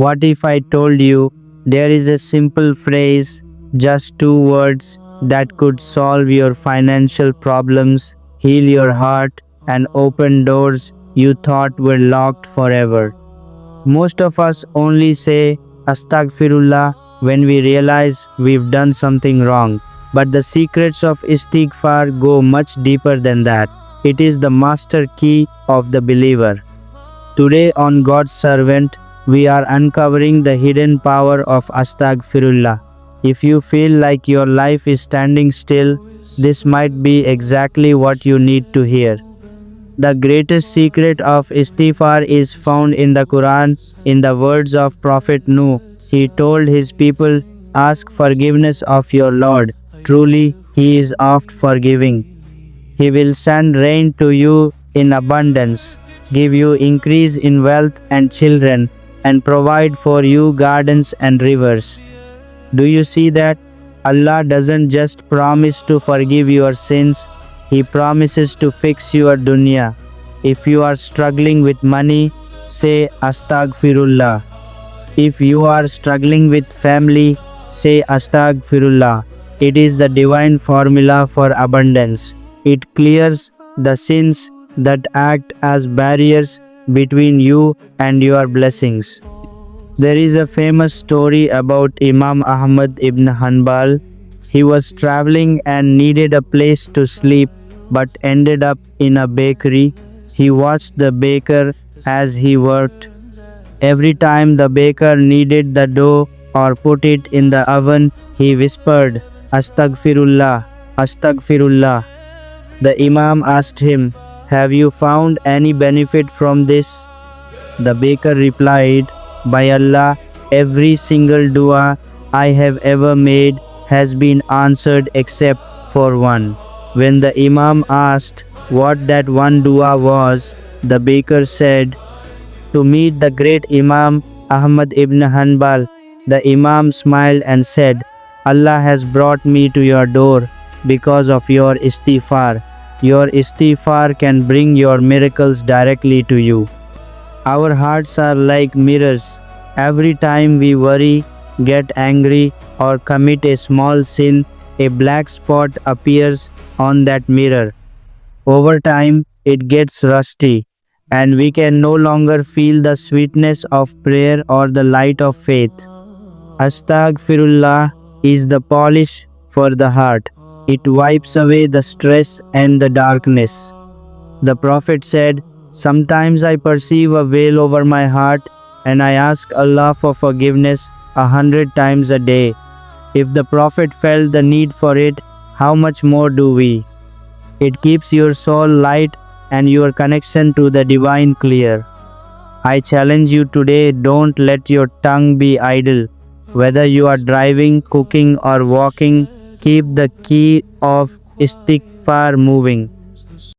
What if I told you there is a simple phrase, just two words, that could solve your financial problems, heal your heart, and open doors you thought were locked forever? Most of us only say Astaghfirullah when we realize we've done something wrong. But the secrets of Istighfar go much deeper than that. It is the master key of the believer. Today on God's Servant, we are uncovering the hidden power of Astaghfirullah. If you feel like your life is standing still, this might be exactly what you need to hear. The greatest secret of Istighfar is found in the Quran. In the words of Prophet Nuh, he told his people, "Ask forgiveness of your Lord. Truly, He is oft forgiving. He will send rain to you in abundance, give you increase in wealth and children, and provide for you gardens and rivers." Do you see that? Allah doesn't just promise to forgive your sins, He promises to fix your dunya. If you are struggling with money, say Astaghfirullah. If you are struggling with family, say Astaghfirullah. It is the divine formula for abundance. It clears the sins that act as barriers between you and your blessings. There is a famous story about Imam Ahmad ibn Hanbal. He was traveling and needed a place to sleep but ended up in a bakery. He watched the baker as he worked. Every time the baker kneaded the dough or put it in the oven, he whispered, "Astaghfirullah, Astaghfirullah." The Imam asked him, "Have you found any benefit from this?" The baker replied, "By Allah, every single dua I have ever made has been answered except for one." When the Imam asked what that one dua was, the baker said, "To meet the great Imam Ahmad ibn Hanbal." The Imam smiled and said, "Allah has brought me to your door because of your istighfar. Your istighfar can bring your miracles directly to you." Our hearts are like mirrors. Every time we worry, get angry, or commit a small sin, a black spot appears on that mirror. Over time, it gets rusty, and we can no longer feel the sweetness of prayer or the light of faith. Astaghfirullah is the polish for the heart. It wipes away the stress and the darkness. The Prophet said, "Sometimes I perceive a veil over my heart and I ask Allah for forgiveness 100 times a day." If the Prophet felt the need for it, how much more do we? It keeps your soul light and your connection to the divine clear. I challenge you today, don't let your tongue be idle. Whether you are driving, cooking, or walking, keep the key of istighfar moving.